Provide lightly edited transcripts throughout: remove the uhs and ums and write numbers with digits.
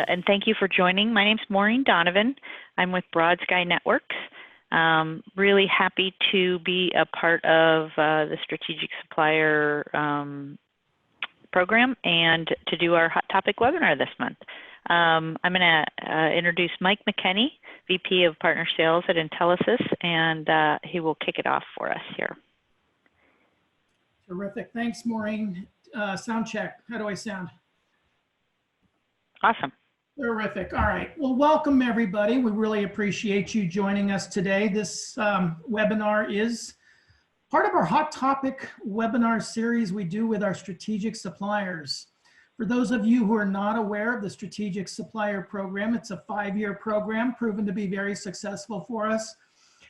and thank you for joining. My name's Maureen Donovan. I'm with Broad Sky Networks. Really happy to be a part of the Strategic Supplier program and to do our Hot Topic webinar this month. I'm going to introduce Mike McKenney, VP of Partner Sales at Intelisys, and he will kick it off for us here. Terrific. Thanks, Maureen. Sound check. How do I sound? Awesome. Terrific. All right. Well, welcome, everybody. We really appreciate you joining us today. This webinar is part of our Hot Topic webinar series we do with our strategic suppliers. For those of you who are not aware of the Strategic Supplier Program, it's a 5-year program proven to be very successful for us.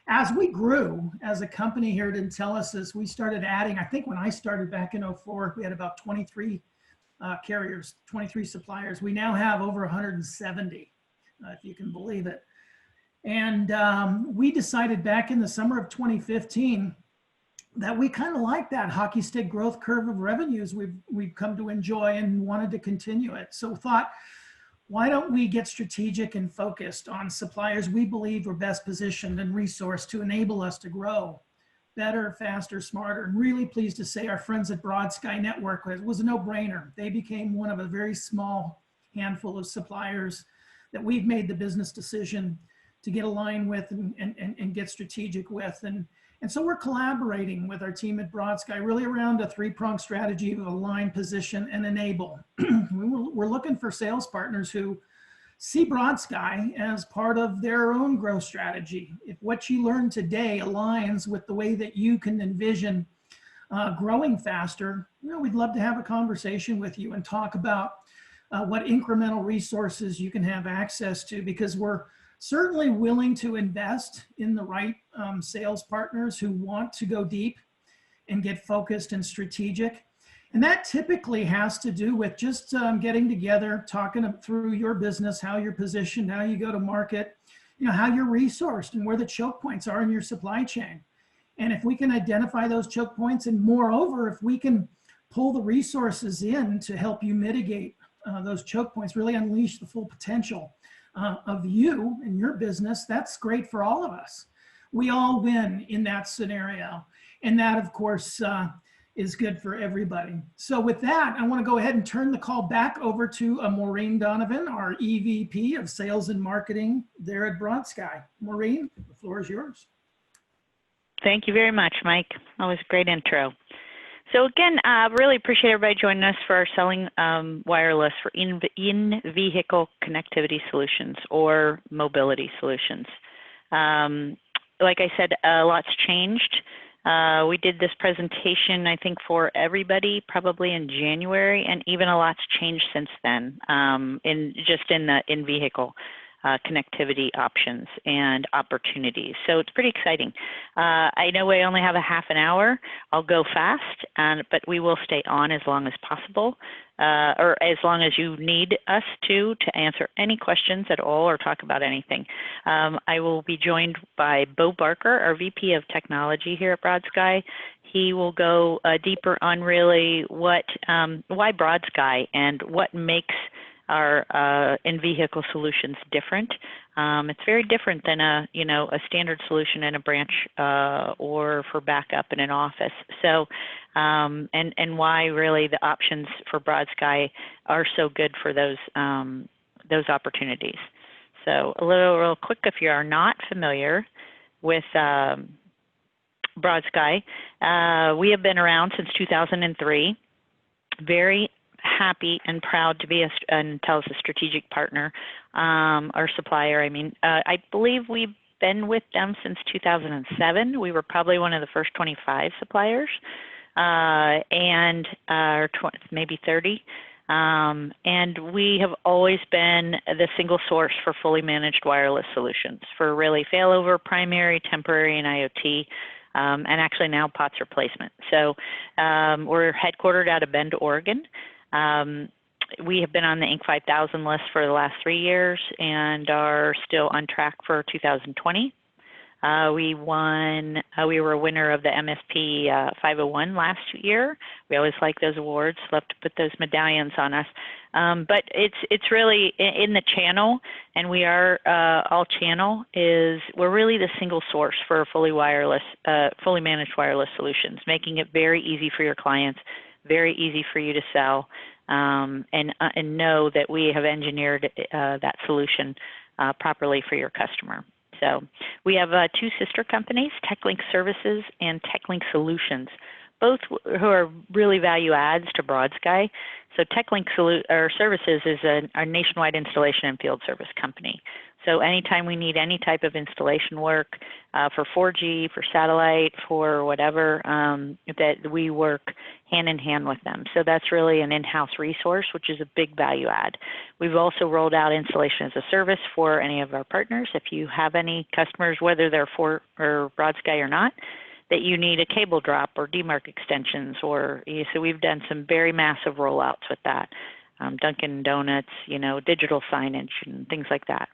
As we grew as a company here at Intelisys, we started adding, I think when I started back in 04, we had about 23 carriers, 23 suppliers. We now have over 170, if you can believe it. And we decided back in the summer of 2015 that we kind of like that hockey stick growth curve of revenues we've come to enjoy and wanted to continue it. So thought, why don't we get strategic and focused on suppliers we believe are best positioned and resourced to enable us to grow better, faster, smarter. And really pleased to say our friends at Broad Sky Network was a no-brainer. They became one of a very small handful of suppliers that we've made the business decision to get aligned with and get strategic with. And so we're collaborating with our team at Broad Sky really around a 3-pronged strategy of align, position, and enable. We're looking for sales partners who see Broad Sky as part of their own growth strategy. If what you learn today aligns with the way that you can envision growing faster, we'd love to have a conversation with you and talk about what incremental resources you can have access to, because we're certainly willing to invest in the right sales partners who want to go deep and get focused and strategic. And that typically has to do with just getting together, talking through your business, how you're positioned, how you go to market, how you're resourced and where the choke points are in your supply chain. And if we can identify those choke points, and moreover, if we can pull the resources in to help you mitigate those choke points, really unleash the full potential of you and your business, that's great for all of us. We all win in that scenario. And that, of course, is good for everybody. So with that, I want to go ahead and turn the call back over to Maureen Donovan, our EVP of Sales and Marketing there at Broad Sky. Maureen, the floor is yours. Thank you very much, Mike. That was a great intro. So again, really appreciate everybody joining us for our Selling Wireless for in-vehicle connectivity solutions or mobility solutions. Like I said, a lot's changed. We did this presentation, I think, for everybody probably in January, and even a lot's changed since then in the in-vehicle connectivity options and opportunities. So it's pretty exciting. I know we only have a half an hour. I'll go fast, but we will stay on as long as possible, or as long as you need us to answer any questions at all or talk about anything. I will be joined by Bo Barker, our VP of Technology here at Broad Sky. He will go deeper on really why Broad Sky and what makes our in-vehicle solutions different. It's very different than a standard solution in a branch or for backup in an office. So and why really the options for Broad Sky are so good for those opportunities. So real quick, if you are not familiar with Broad Sky, we have been around since 2003. Very happy and proud to be an Intelisys strategic partner, or supplier. I believe we've been with them since 2007. We were probably one of the first 25 suppliers, and maybe 30. And we have always been the single source for fully managed wireless solutions for really failover, primary, temporary, and IoT. And actually now POTS replacement. So we're headquartered out of Bend, Oregon. We have been on the Inc. 5000 list for the last 3 years and are still on track for 2020. We were a winner of the MSP 501 last year. We always like those awards, love to put those medallions on us. But it's really in the channel, and we are all channel, we're really the single source for fully managed wireless solutions, making it very easy for your clients, very easy for you to sell, and know that we have engineered that solution properly for your customer. So we have two sister companies, TechLink Services and TechLink Solutions, both who are really value adds to BroadSky. So TechLink Services is a nationwide installation and field service company. So anytime we need any type of installation work for 4G, for satellite, for whatever, that we work hand in hand with them. So that's really an in-house resource, which is a big value add. We've also rolled out installation as a service for any of our partners. If you have any customers, whether they're for or BroadSky or not, that you need a cable drop or demarc extensions, so we've done some very massive rollouts with that. Dunkin' Donuts, digital signage and things like that.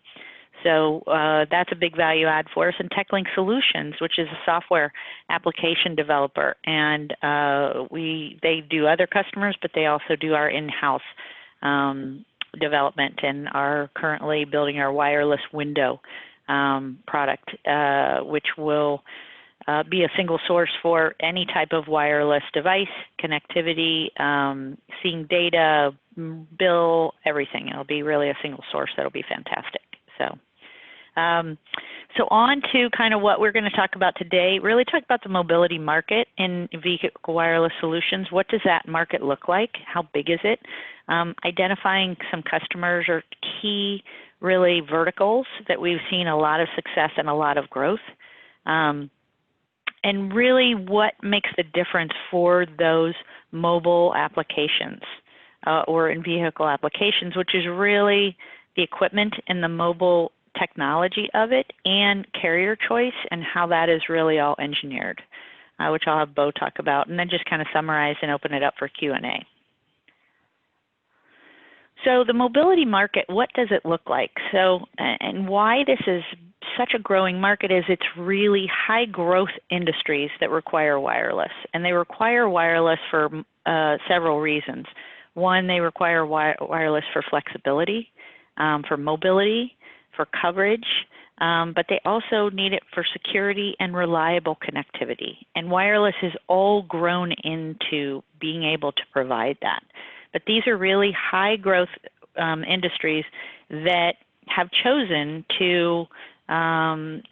So that's a big value add for us. And TechLink Solutions, which is a software application developer, and they do other customers, but they also do our in-house development, and are currently building our wireless window product, which will be a single source for any type of wireless device, connectivity, seeing data, bill, everything. It'll be really a single source that'll be fantastic. So on to kind of what we're going to talk about today, really talk about the mobility market in vehicle wireless solutions. What does that market look like? How big is it? Identifying some customers or key really verticals that we've seen a lot of success and a lot of growth. And really what makes the difference for those mobile applications or in vehicle applications, which is really the equipment and the mobile technology of it and carrier choice and how that is really all engineered, which I'll have Bo talk about, and then just kind of summarize and open it up for Q&A. So the mobility market, what does it look like? So, and why this is such a growing market is it's really high growth industries that require wireless, and they require wireless for several reasons. One, they require wireless for flexibility, for mobility, for coverage, but they also need it for security and reliable connectivity. And wireless has all grown into being able to provide that. But these are really high growth industries that have chosen to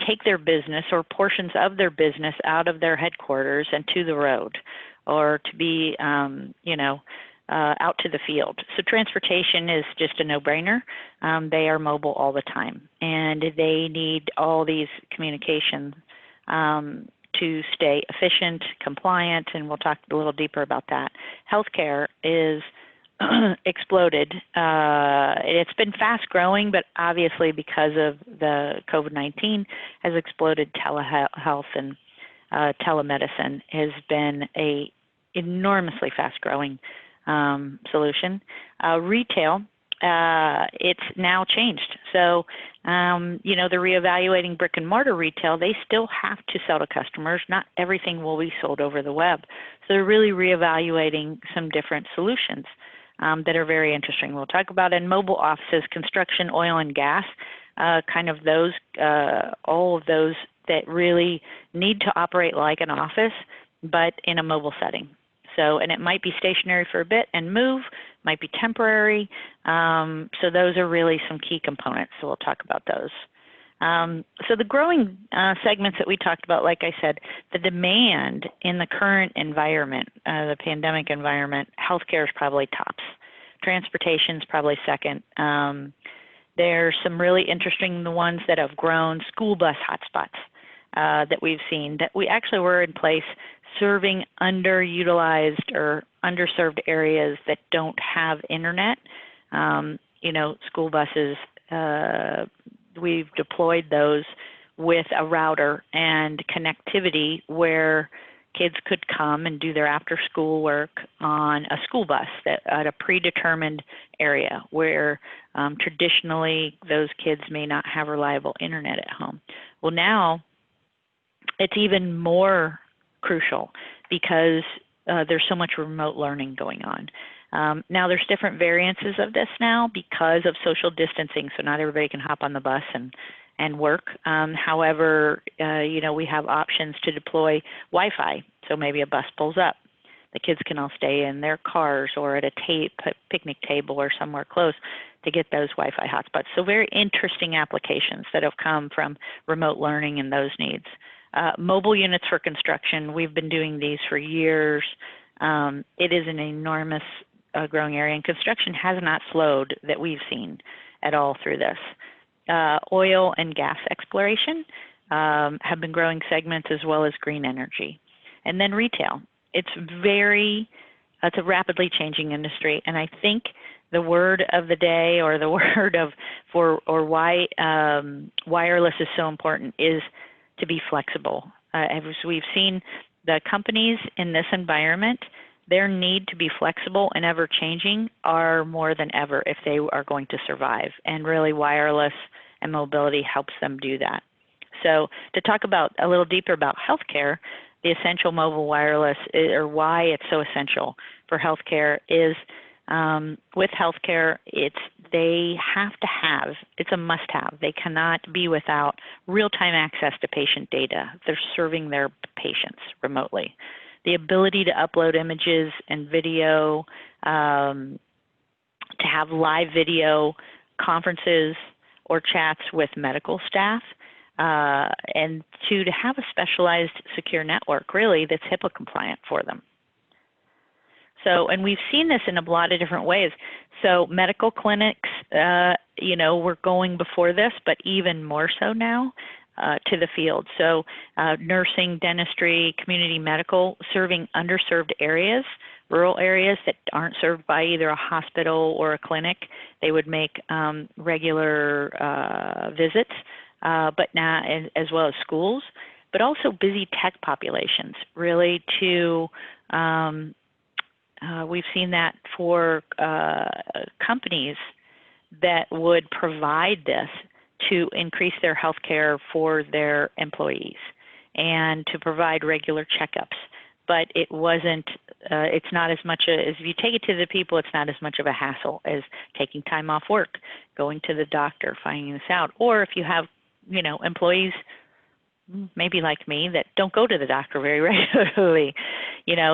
take their business or portions of their business out of their headquarters and to the road, or to be, out to the field. So transportation is just a no-brainer. They are mobile all the time, and they need all these communications to stay efficient, compliant, and we'll talk a little deeper about that. Healthcare is exploded. It's been fast growing, but obviously because of the COVID-19 has exploded. Telehealth and telemedicine has been a enormously fast growing solution. Retail, it's now changed. So, they're reevaluating brick and mortar retail. They still have to sell to customers. Not everything will be sold over the web. So they're really reevaluating some different solutions that are very interesting. We'll talk about in mobile offices, construction, oil and gas, kind of those, all of those that really need to operate like an office, but in a mobile setting. So, and it might be stationary for a bit and move, might be temporary. So those are really some key components. So we'll talk about those. So the growing segments that we talked about, like I said, the demand in the current environment, the pandemic environment, healthcare is probably tops. Transportation is probably second. There's some really interesting ones that have grown, school bus hotspots that we've seen, that we actually were in place serving underutilized or underserved areas that don't have internet. School buses, we've deployed those with a router and connectivity where kids could come and do their after school work on a school bus at a predetermined area where traditionally those kids may not have reliable internet at home. Well, now it's even more crucial because there's so much remote learning going on. Now there's different variances of this now because of social distancing, so not everybody can hop on the bus and work. However, we have options to deploy Wi-Fi, so maybe a bus pulls up. The kids can all stay in their cars or at a picnic table or somewhere close to get those Wi-Fi hotspots. So very interesting applications that have come from remote learning and those needs. Mobile units for construction, we've been doing these for years. It is an enormous growing area, and construction has not slowed that we've seen at all through this. Oil and gas exploration have been growing segments, as well as green energy. And then retail. It's a rapidly changing industry, and I think the word of the day, or the word why wireless is so important, is to be flexible. As we've seen, the companies in this environment, their need to be flexible and ever changing are more than ever if they are going to survive. And really, wireless and mobility helps them do that. So to talk about a little deeper about healthcare, the essential mobile wireless, or why it's so essential for healthcare, is with healthcare, it's a must-have. They cannot be without real-time access to patient data. They're serving their patients remotely. The ability to upload images and video, to have live video conferences or chats with medical staff, and to have a specialized secure network, really, that's HIPAA compliant for them. So, and we've seen this in a lot of different ways. So medical clinics, were going before this, but even more so now to the field. So nursing, dentistry, community medical, serving underserved areas, rural areas that aren't served by either a hospital or a clinic. They would make regular visits, but now, as well as schools, but also busy tech populations, really to we've seen that for companies that would provide this to increase their health care for their employees and to provide regular checkups. But it wasn't, it's not as much, as if you take it to the people, it's not as much of a hassle as taking time off work, going to the doctor, finding this out. Or if you have, employees maybe like me that don't go to the doctor very regularly,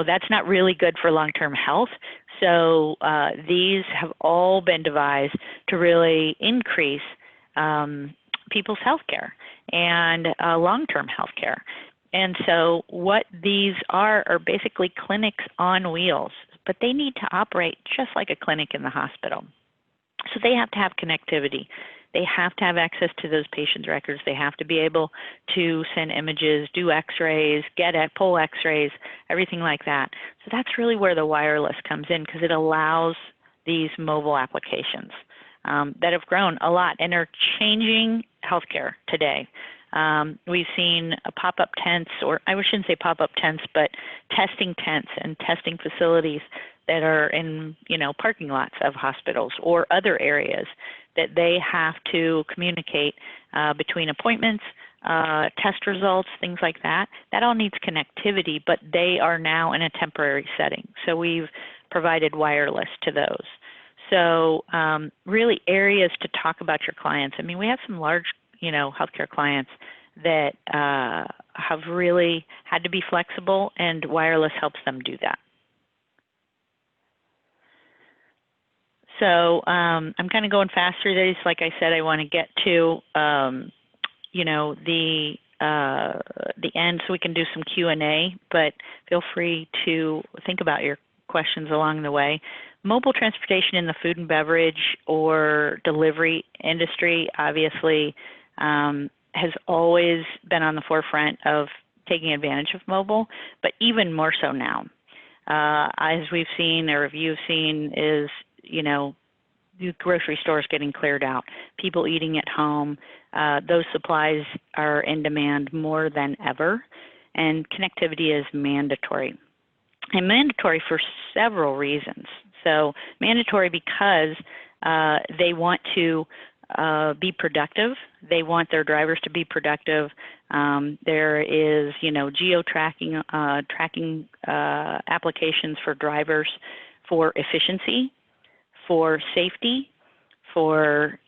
that's not really good for long-term health. So these have all been devised to really increase people's health care and long-term health care. And so what these are basically clinics on wheels, but they need to operate just like a clinic in the hospital. So they have to have connectivity. They have to have access to those patients' records. They have to be able to send images, do x-rays, pull x-rays, everything like that. So that's really where the wireless comes in, because it allows these mobile applications that have grown a lot and are changing healthcare today. We've seen pop-up tents, or I shouldn't say pop-up tents, but testing tents and testing facilities that are in, parking lots of hospitals or other areas that they have to communicate between appointments, test results, things like that. That all needs connectivity, but they are now in a temporary setting. So we've provided wireless to those. So really areas to talk about your clients. I mean, we have some large, healthcare clients that have really had to be flexible, and wireless helps them do that. So I'm kind of going fast through these. Like I said, I want to get to, the end so we can do some Q&A, but feel free to think about your questions along the way. Mobile transportation in the food and beverage or delivery industry obviously has always been on the forefront of taking advantage of mobile, but even more so now. As we've seen, or you've seen, is, the grocery stores getting cleared out, people eating at home. Those supplies are in demand more than ever, and connectivity is mandatory. And mandatory for several reasons. So mandatory because they want to be productive. They want their drivers to be productive. There is, geo-tracking tracking applications for drivers for efficiency, for safety, for,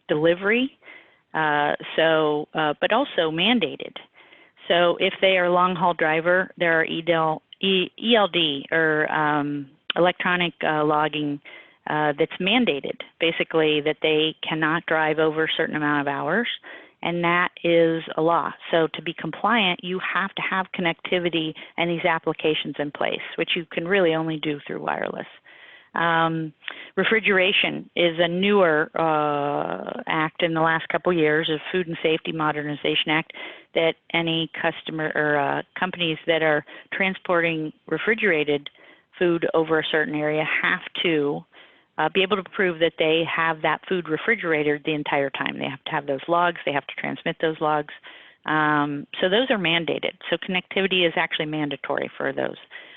delivery, but also mandated. So if they are a long-haul driver, there are ELD or electronic logging that's mandated, basically that they cannot drive over a certain amount of hours, and that is a law. So to be compliant, you have to have connectivity and these applications in place, which you can really only do through wireless. Refrigeration is a newer act in the last couple years, of Food and Safety Modernization Act, that any customer or companies that are transporting refrigerated food over a certain area have to be able to prove that they have that food refrigerated the entire time. They have to have those logs. They have to transmit those logs. So those are mandated. So connectivity is actually mandatory for those.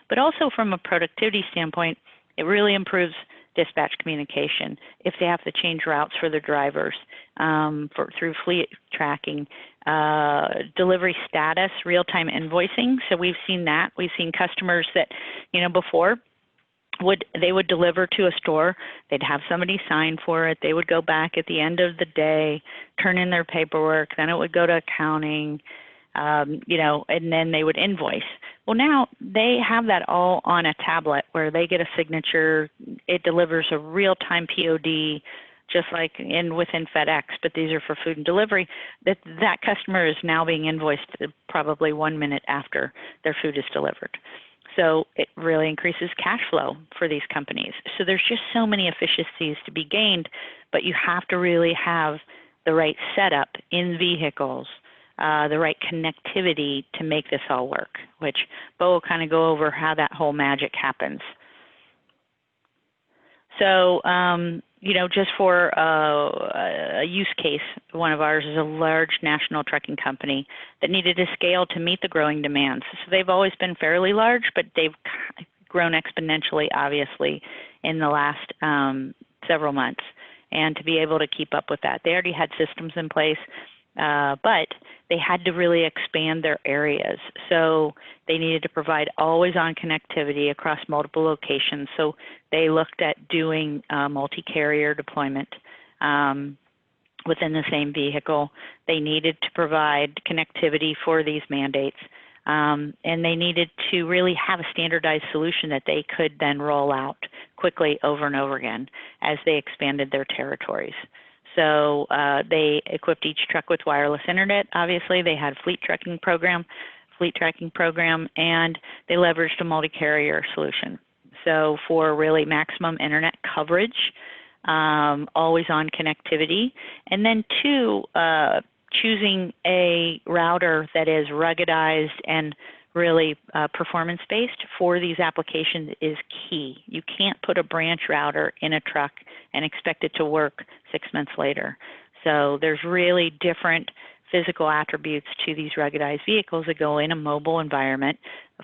But also from a productivity standpoint, it really improves dispatch communication if they have to change routes for their drivers through fleet tracking, delivery status, real-time invoicing. So we've seen that. We've seen customers that, before they would deliver to a store, they'd have somebody sign for it, they would go back at the end of the day, turn in their paperwork, then it would go to accounting, and then they would invoice. Well, now they have that all on a tablet where they get a signature. It delivers a real-time POD, just like within FedEx, but these are for food and delivery. That customer is now being invoiced probably 1 minute after their food is delivered. So it really increases cash flow for these companies. So there's just so many efficiencies to be gained, but you have to really have the right setup in vehicles, the right connectivity to make this all work, which Bo will kind of go over how that whole magic happens. So, just for a use case, one of ours is a large national trucking company that needed to scale to meet the growing demands. So they've always been fairly large, but they've grown exponentially, obviously, in the last several months. And to be able to keep up with that, they already had systems in place, but they had to really expand their areas. So they needed to provide always-on connectivity across multiple locations. So they looked at doing multi-carrier deployment within the same vehicle. They needed to provide connectivity for these mandates. And they needed to really have a standardized solution that they could then roll out quickly over and over again as they expanded their territories. So they equipped each truck with wireless internet. Obviously, they had fleet tracking program, and they leveraged a multi-carrier solution. So for really maximum internet coverage, always-on connectivity, and then two, choosing a router that is ruggedized and really performance-based for these applications is key. You can't put a branch router in a truck and expect it to work 6 months later. So there's really different physical attributes to these ruggedized vehicles that go in a mobile environment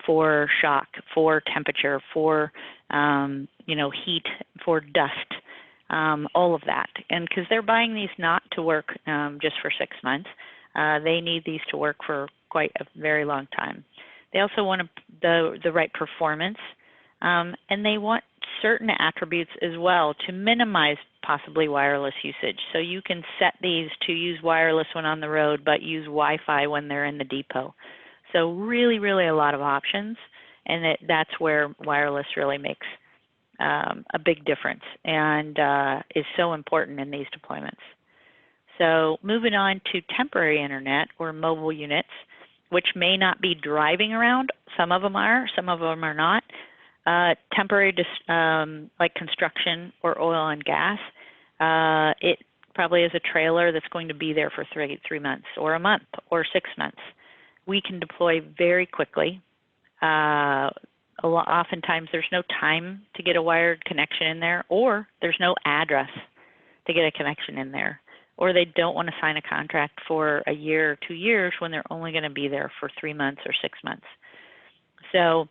for shock, for temperature, for heat, for dust, all of that. And because they're buying these not to work just for 6 months, they need these to work for quite a very long time. They also want the right performance, and they want certain attributes as well to minimize possibly wireless usage. So you can set these to use wireless when on the road, but use Wi-Fi when they're in the depot. So really, really a lot of options, and that's where wireless really makes a big difference and is so important in these deployments. So moving on to temporary internet or mobile units, which may not be driving around. Some of them are, some of them are not. Temporary, like construction or oil and gas, it probably is a trailer that's going to be there for three months or a month or 6 months. We can deploy very quickly. Oftentimes there's no time to get a wired connection in there, or there's no address to get a connection in there. Or they don't want to sign a contract for a year or 2 years when they're only going to be there for 3 months or 6 months. So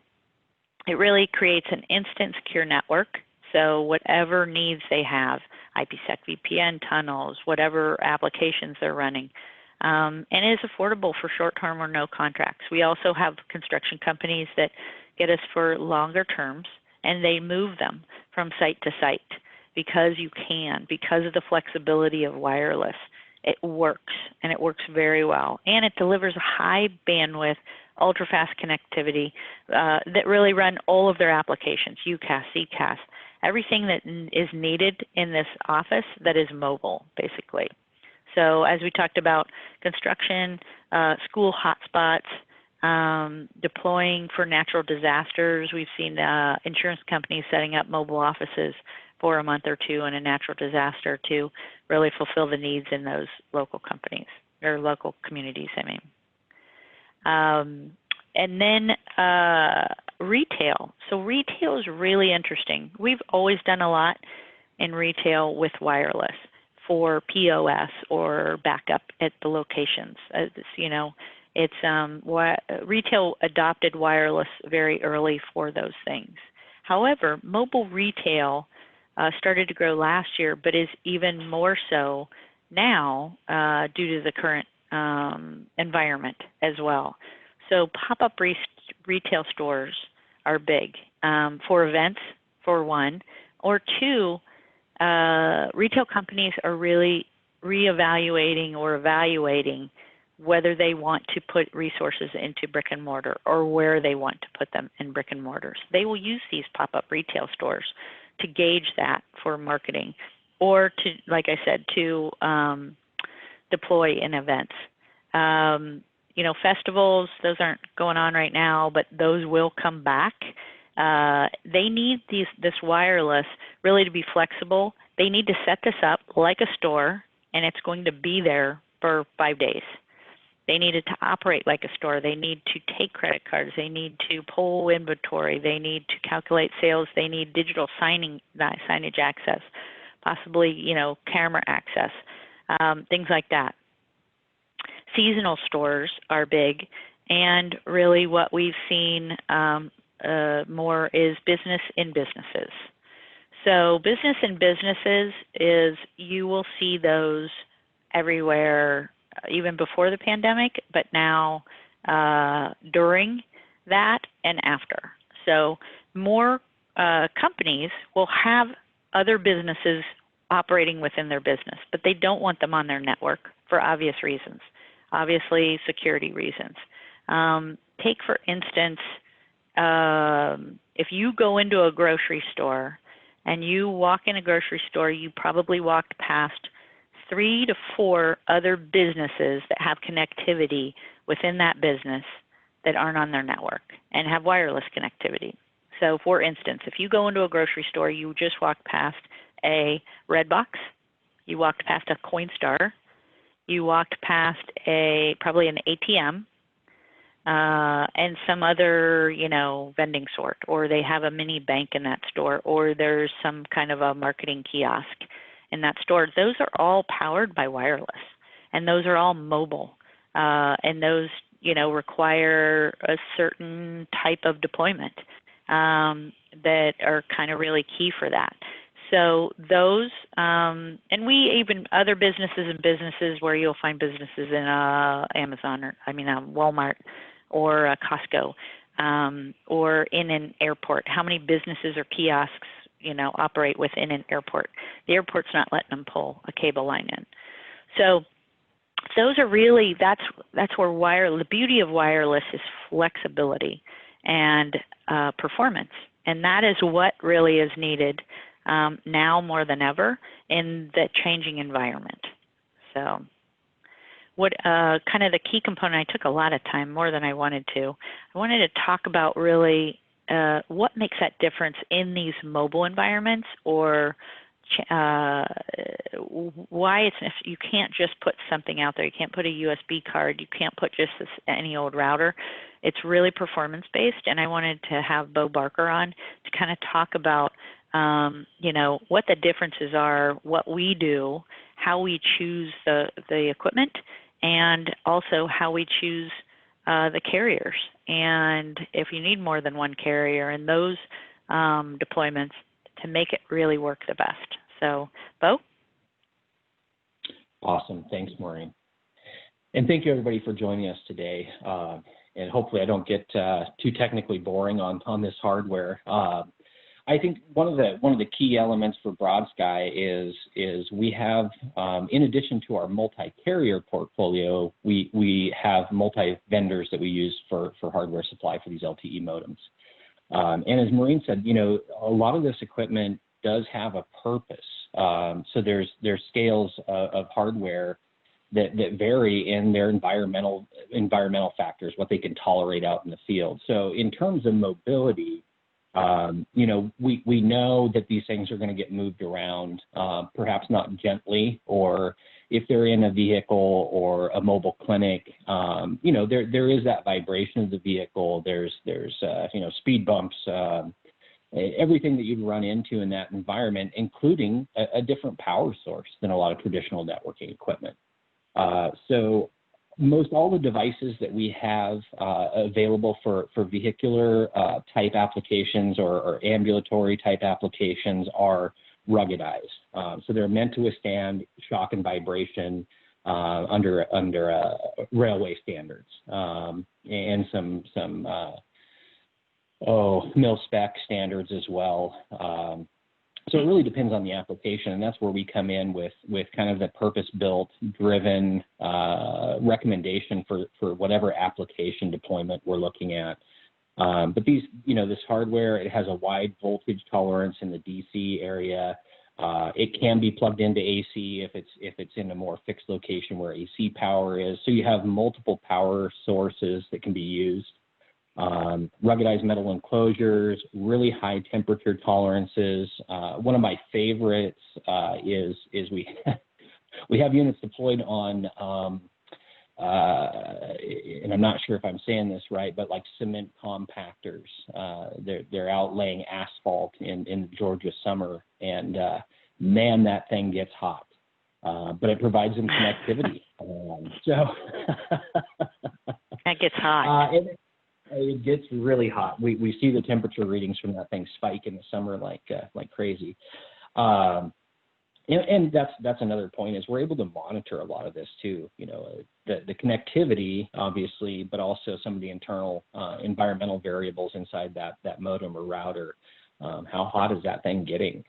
it really creates an instant secure network So whatever needs they have, IPsec VPN tunnels, whatever applications they're running, and it is affordable for short-term or no contracts. We also have construction companies that get us for longer terms, and they move them from site to site because you can, because of the flexibility of wireless. It works, and it works very well, and it delivers a high bandwidth, ultra-fast connectivity that really run all of their applications, UCaaS, CCaaS, everything that is needed in this office that is mobile, basically. So as we talked about construction, school hotspots, deploying for natural disasters, we've seen insurance companies setting up mobile offices for a month or two in a natural disaster to really fulfill the needs in those local companies, or local communities, I mean. And then retail. So retail is really interesting. We've always done a lot in retail with wireless for POS or backup at the locations. Retail adopted wireless very early for those things. However, mobile retail started to grow last year, but is even more so now due to the current environment as well. So pop-up retail stores are big for events, for one, or two, retail companies are really reevaluating or evaluating whether they want to put resources into brick and mortar or where they want to put them in brick and mortars. They will use these pop-up retail stores to gauge that for marketing, or to, like I said, to deploy in events. Festivals, those aren't going on right now, but those will come back. They need this wireless really to be flexible. They need to set this up like a store, and it's going to be there for 5 days. They need it to operate like a store. They need to take credit cards. They need to pull inventory. They need to calculate sales. They need digital signage access, possibly, camera access, things like that. Seasonal stores are big, and really what we've seen more is business in businesses. So business in businesses is, you will see those everywhere, even before the pandemic, but now during that and after. So more companies will have other businesses operating within their business, but they don't want them on their network for obvious reasons, obviously security reasons. Take, for instance, if you go into a grocery store and you walk in a grocery store, you probably walked past 3 to 4 other businesses that have connectivity within that business that aren't on their network and have wireless connectivity. So for instance, if you go into a grocery store, you just walked past a Redbox, you walked past a Coinstar, you walked past probably an ATM, and some other, vending sort, or they have a mini bank in that store, or there's some kind of a marketing kiosk in that store. Those are all powered by wireless, and those are all mobile, and those, require a certain type of deployment that are kind of really key for that. So those, and we even, other businesses and businesses where you'll find businesses in Amazon, or Walmart, or Costco, or in an airport. How many businesses or kiosks, operate within an airport? The airport's not letting them pull a cable line in. So those are really, that's where the beauty of wireless is flexibility and performance. And that is what really is needed now more than ever in the changing environment. So what kind of the key component, I took a lot of time, more than I wanted to. I wanted to talk about really what makes that difference in these mobile environments, or why you can't just put something out there. You can't put a USB card. You can't put just any old router. It's really performance-based, and I wanted to have Bo Barker on to kind of talk about what the differences are, what we do, how we choose the equipment, and also how we choose the carriers. And if you need more than one carrier in those deployments, to make it really work the best. So, Bo? Awesome. Thanks, Maureen. And thank you, everybody, for joining us today. And hopefully I don't get too technically boring on this hardware. I think one of the key elements for BroadSky is we have, in addition to our multi-carrier portfolio, we have multi-vendors that we use for hardware supply for these LTE modems. And as Maureen said, you know, a lot of this equipment does have a purpose. So there's scales of hardware that vary in their environmental factors, what they can tolerate out in the field. So in terms of mobility, you know, we know that these things are going to get moved around, perhaps not gently, or if they're in a vehicle or a mobile clinic, you know, there is that vibration of the vehicle. There's you know, speed bumps, everything that you'd run into in that environment, including a different power source than a lot of traditional networking equipment. So most all the devices that we have available for vehicular type applications or ambulatory type applications are ruggedized. So they're meant to withstand shock and vibration under railway standards and some mil-spec standards as well. So it really depends on the application, and that's where we come in with kind of the purpose-built, driven recommendation for whatever application deployment we're looking at. But these, you know, this hardware, it has a wide voltage tolerance in the DC area. It can be plugged into AC if it's in a more fixed location where AC power is. So you have multiple power sources that can be used. Ruggedized metal enclosures, really high temperature tolerances. One of my favorites is we we have units deployed on, and I'm not sure if I'm saying this right, but like cement compactors. They're out laying asphalt in Georgia summer, and man, that thing gets hot. But it provides them connectivity. So that gets hot. It gets really hot. We see the temperature readings from that thing spike in the summer like crazy. And that's another point, is we're able to monitor a lot of this too. You know, the connectivity, obviously, but also some of the internal environmental variables inside that modem or router. How hot is that thing getting?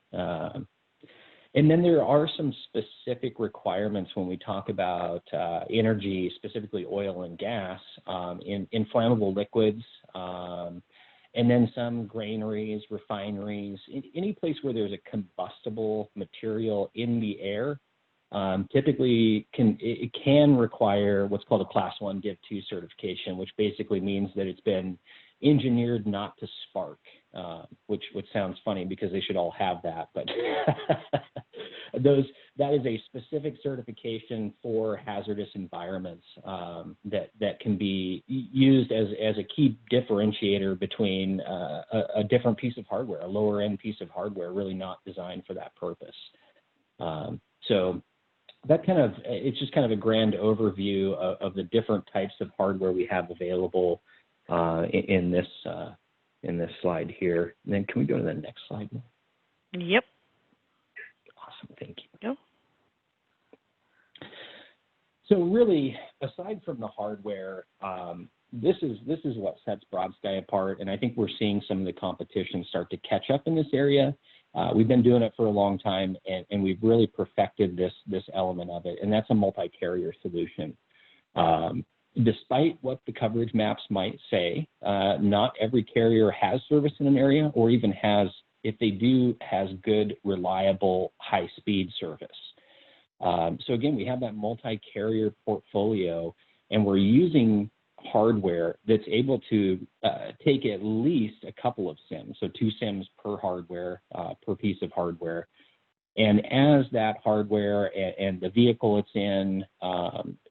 And then there are some specific requirements when we talk about energy, specifically oil and gas, in flammable liquids, and then some granaries, refineries, any place where there's a combustible material in the air. Typically, it can require what's called a Class 1 Div 2 certification, which basically means that it's been engineered not to spark, which sounds funny because they should all have that, but that is a specific certification for hazardous environments that can be used as a key differentiator between a different piece of hardware, a lower end piece of hardware, really not designed for that purpose. So that it's just kind of a grand overview of the different types of hardware we have available in this slide here. And then can we go to the next slide? Yep. Awesome, thank you. Yep. So really, aside from the hardware, this is what sets BroadSky apart, and I think we're seeing some of the competition start to catch up in this area. We've been doing it for a long time, and we've really perfected this element of it, and that's a multi-carrier solution. Despite what the coverage maps might say, not every carrier has service in an area, or even has, if they do, has good, reliable, high-speed service. So again, we have that multi-carrier portfolio, and we're using hardware that's able to take at least a couple of SIMs, so 2 SIMs per hardware, per piece of hardware. And as that hardware and the vehicle it's in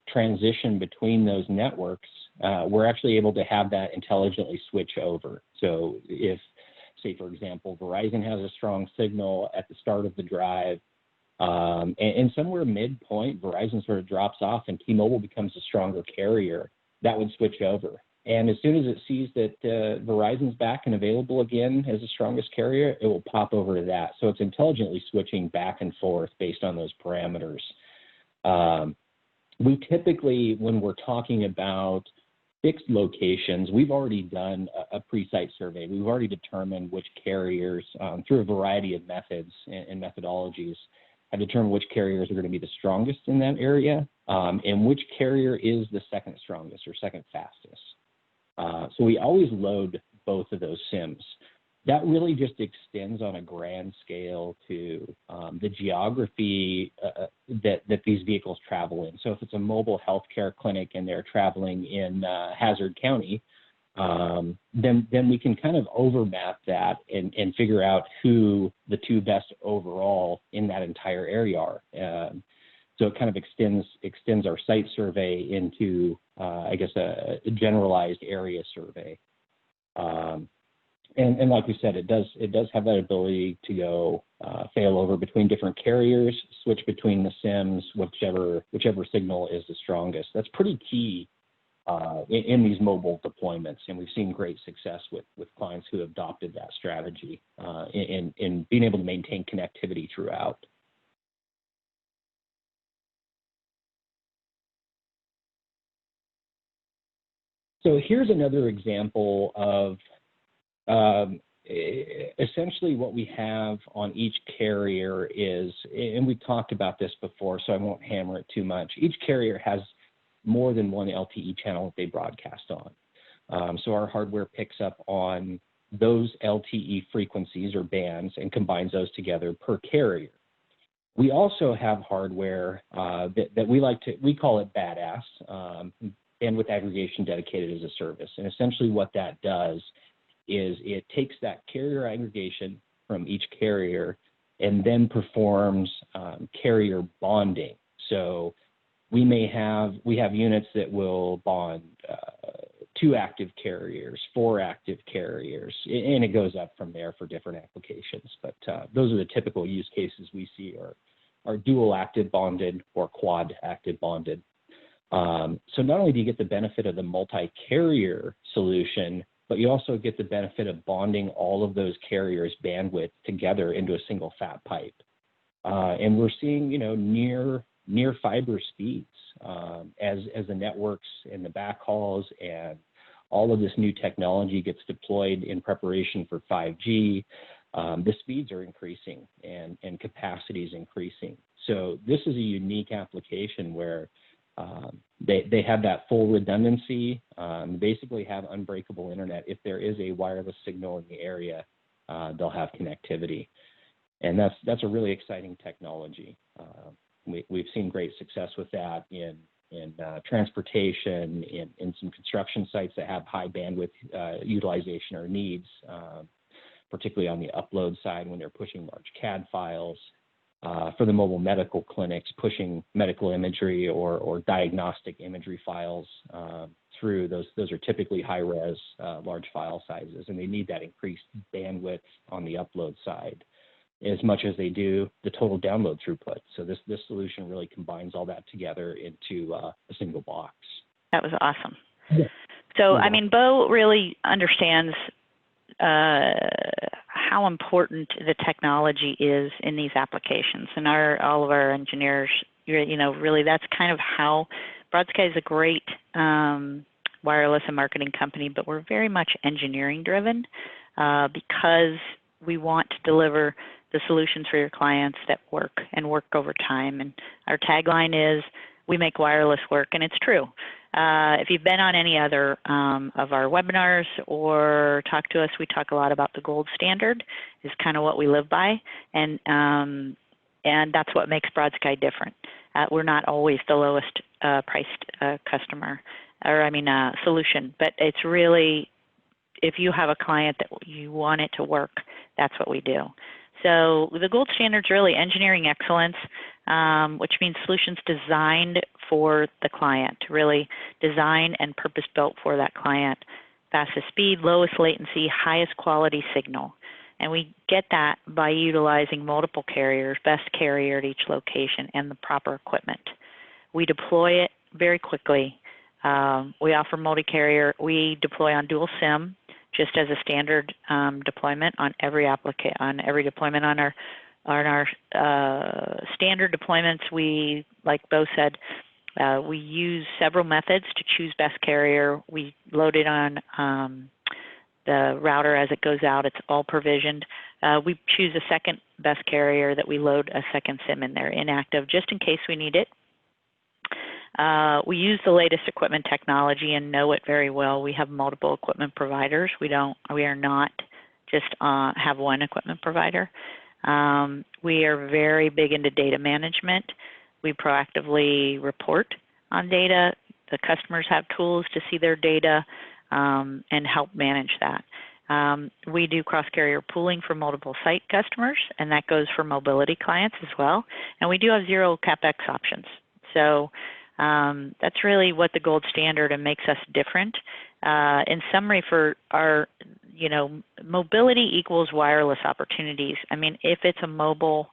transition between those networks, we're actually able to have that intelligently switch over. So if, say, for example, Verizon has a strong signal at the start of the drive, and somewhere midpoint, Verizon sort of drops off and T-Mobile becomes a stronger carrier, that would switch over. And as soon as it sees that Verizon's back and available again as the strongest carrier, it will pop over to that. So it's intelligently switching back and forth based on those parameters. We typically, when we're talking about fixed locations, we've already done a pre-site survey. We've already determined which carriers, through a variety of methods and methodologies, have determined which carriers are going to be the strongest in that area, and which carrier is the second strongest or second fastest. So we always load both of those SIMs. That really just extends on a grand scale to the geography that these vehicles travel in. So if it's a mobile healthcare clinic and they're traveling in Hazard County, then we can kind of overmap that and figure out who the two best overall in that entire area are. So it kind of extends our site survey into, I guess, a generalized area survey. And like we said, it does have that ability to go fail over between different carriers, switch between the SIMs, whichever signal is the strongest. That's pretty key in these mobile deployments, and we've seen great success with clients who have adopted that strategy in being able to maintain connectivity throughout. So here's another example of essentially what we have on each carrier is, and we talked about this before, so I won't hammer it too much. Each carrier has more than one LTE channel that they broadcast on. So our hardware picks up on those LTE frequencies or bands and combines those together per carrier. We also have hardware that we call it Badass, bandwidth aggregation dedicated as a service. And essentially what that does is it takes that carrier aggregation from each carrier and then performs carrier bonding. So we have units that will bond 2 active carriers, 4 active carriers, and it goes up from there for different applications. But those are the typical use cases we see are dual active bonded or quad active bonded. So not only do you get the benefit of the multi-carrier solution, but you also get the benefit of bonding all of those carriers' bandwidth together into a single fat pipe. And we're seeing, near fiber speeds as the networks and the backhauls and all of this new technology gets deployed in preparation for 5G. The speeds are increasing and capacity is increasing. So this is a unique application where they have that full redundancy, basically have unbreakable internet. If there is a wireless signal in the area, they'll have connectivity. And that's a really exciting technology. We've seen great success with that in transportation, in some construction sites that have high bandwidth utilization or needs, particularly on the upload side when they're pushing large CAD files. For the mobile medical clinics, pushing medical imagery or diagnostic imagery files through, those are typically high-res, large file sizes, and they need that increased bandwidth on the upload side as much as they do the total download throughput. So this solution really combines all that together into a single box. That was awesome. Yeah. So, I mean, Bo really understands how important the technology is in these applications, and all of our engineers, really that's kind of how BroadSky is a great wireless and marketing company, but we're very much engineering driven because we want to deliver the solutions for your clients that work and work over time. And our tagline is, we make wireless work, and it's true. If you've been on any other of our webinars or talked to us, we talk a lot about the gold standard is kind of what we live by, and that's what makes BroadSky different. We're not always the lowest priced solution, but it's really, if you have a client that you want it to work, that's what we do. So the gold standard is really engineering excellence, which means solutions designed for the client, really designed and purpose-built for that client. Fastest speed, lowest latency, highest quality signal. And we get that by utilizing multiple carriers, best carrier at each location, and the proper equipment. We deploy it very quickly. We offer multi-carrier. We deploy on dual SIM, just as a standard deployment on every deployment on our standard deployments. We, like Bo said, we use several methods to choose best carrier. We load it on the router as it goes out. It's all provisioned. We choose a second best carrier that we load a second SIM in there, inactive, just in case we need it. We use the latest equipment technology and know it very well. We have multiple equipment providers. We are not just have one equipment provider. We are very big into data management. We proactively report on data. The customers have tools to see their data and help manage that. We do cross-carrier pooling for multiple site customers, and that goes for mobility clients as well. And we do have zero CapEx options. So that's really what the gold standard and makes us different. In summary, for our, mobility equals wireless opportunities. I mean, if it's a mobile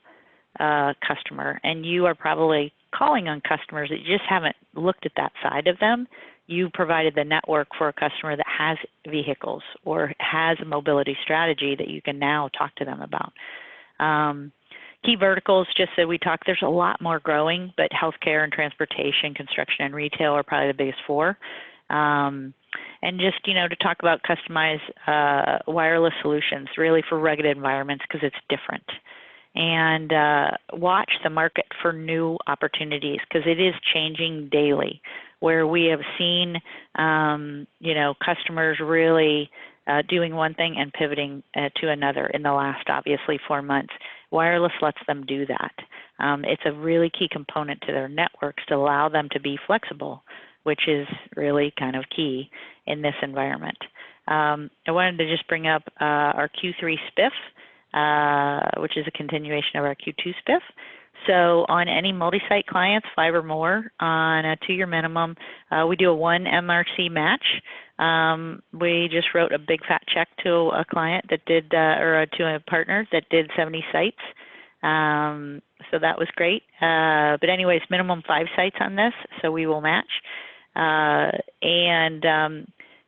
customer and you are probably calling on customers that you just haven't looked at that side of them, you provided the network for a customer that has vehicles or has a mobility strategy that you can now talk to them about. Key verticals, just so we talked, there's a lot more growing, but healthcare and transportation, construction and retail are probably the biggest four. And just, to talk about customized wireless solutions, really for rugged environments because it's different. And watch the market for new opportunities because it is changing daily, where we have seen, customers really doing one thing and pivoting to another in the last, obviously, 4 months. Wireless lets them do that. It's a really key component to their networks to allow them to be flexible, which is really kind of key in this environment. I wanted to just bring up our Q3 spiff, which is a continuation of our Q2 spiff. So on any multi-site clients, 5 or more on a 2-year minimum, we do a 1 MRC match. We just wrote a big fat check to a client that did, or to a partner that did 70 sites. So that was great. But anyways, minimum 5 sites on this, so we will match.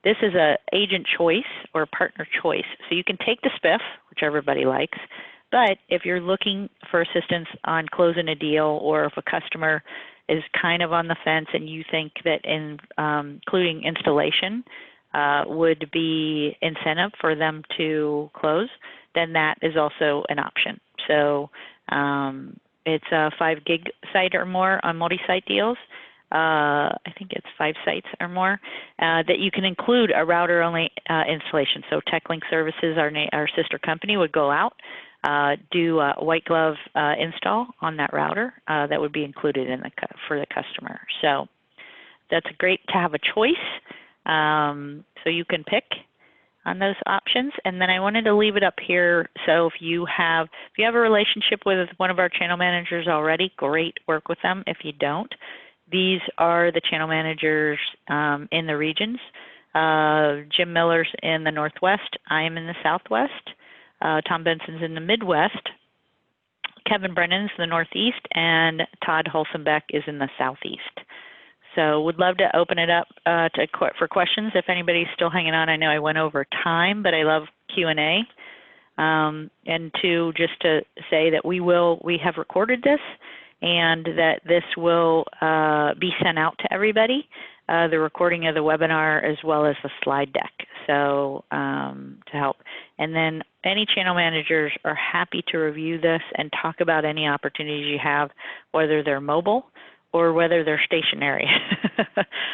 This is a agent choice or partner choice. So you can take the spiff, which everybody likes, but if you're looking for assistance on closing a deal, or if a customer is kind of on the fence and you think that including installation would be incentive for them to close, then that is also an option. So it's a 5 gig site or more on multi-site deals. I think it's 5 sites or more that you can include a router-only installation. So TechLink Services, our sister company, would go out, do a white glove install on that router that would be included in for the customer. So that's great to have a choice, so you can pick on those options. And then I wanted to leave it up here. So if you have a relationship with one of our channel managers already, great, work with them. If you don't, these are the channel managers in the regions. Jim Miller's in the Northwest. I am in the Southwest. Tom Benson's in the Midwest. Kevin Brennan's in the Northeast, and Todd Holsenbeck is in the Southeast. So would love to open it up for questions if anybody's still hanging on. I know I went over time, but I love Q&A. And just to say that we have recorded this, and that this will be sent out to everybody, the recording of the webinar as well as the slide deck, so to help. And then any channel managers are happy to review this and talk about any opportunities you have, whether they're mobile or whether they're stationary.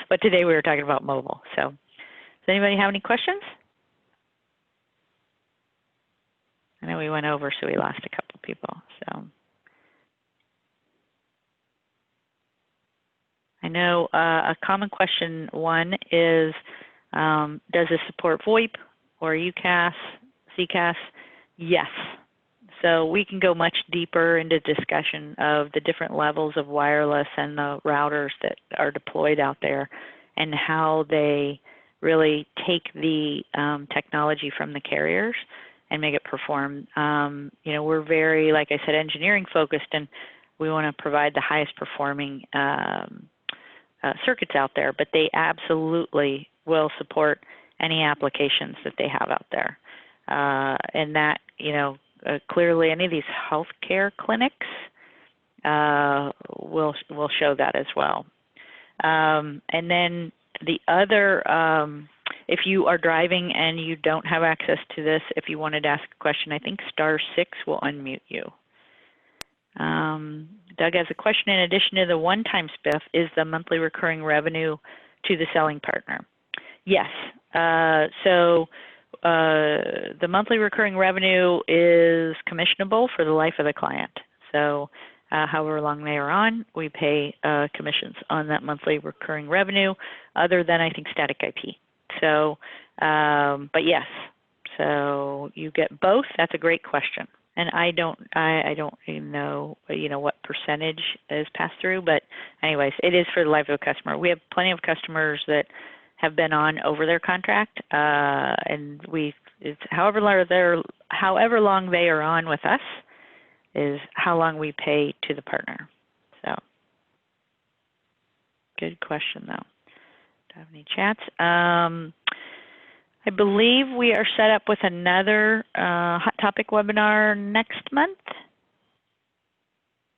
But today we were talking about mobile. So does anybody have any questions? I know we went over, so we lost a couple people. So I know a common question one is, does this support VoIP or UCaaS, CCaaS? Yes. So we can go much deeper into discussion of the different levels of wireless and the routers that are deployed out there and how they really take the technology from the carriers and make it perform. We're very, like I said, engineering focused, and we want to provide the highest performing circuits out there, but they absolutely will support any applications that they have out there. And that, clearly any of these healthcare clinics will show that as well. And then the other, if you are driving and you don't have access to this, if you wanted to ask a question, I think *6 will unmute you. Doug has a question. In addition to the one-time spiff, is the monthly recurring revenue to the selling partner? Yes. So the monthly recurring revenue is commissionable for the life of the client. So however long they are on, we pay commissions on that monthly recurring revenue, other than I think static IP. So, but yes, so you get both. That's a great question. And I don't even know, what percentage is passed through, but anyways, it is for the life of a customer. We have plenty of customers that have been on over their contract, and it's however long they are on with us is how long we pay to the partner. So, good question though. Do I have any chats? I believe we are set up with another Hot Topic webinar next month.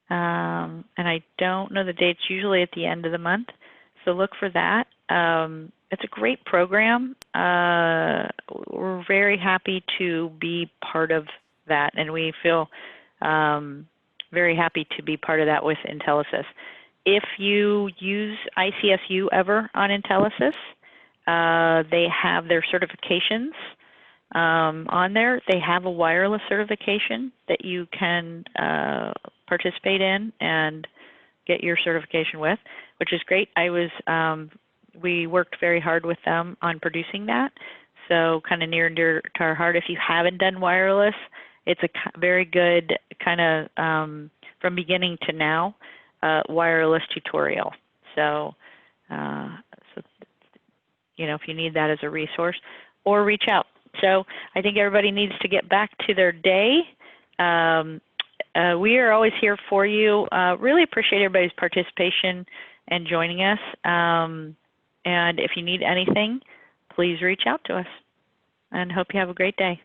And I don't know the dates, usually at the end of the month. So look for that. It's a great program. We're very happy to be part of that, and we feel very happy to be part of that with Intelisys. If you use ICSU ever on Intelisys, they have their certifications on there. They have a wireless certification that you can participate in and get your certification with, which is great. We worked very hard with them on producing that, so kind of near and dear to our heart. If you haven't done wireless, it's a very good kind of from beginning to now wireless tutorial. So, if you need that as a resource, or reach out. So I think everybody needs to get back to their day. We are always here for you. Really appreciate everybody's participation and joining us. And if you need anything, please reach out to us. And hope you have a great day.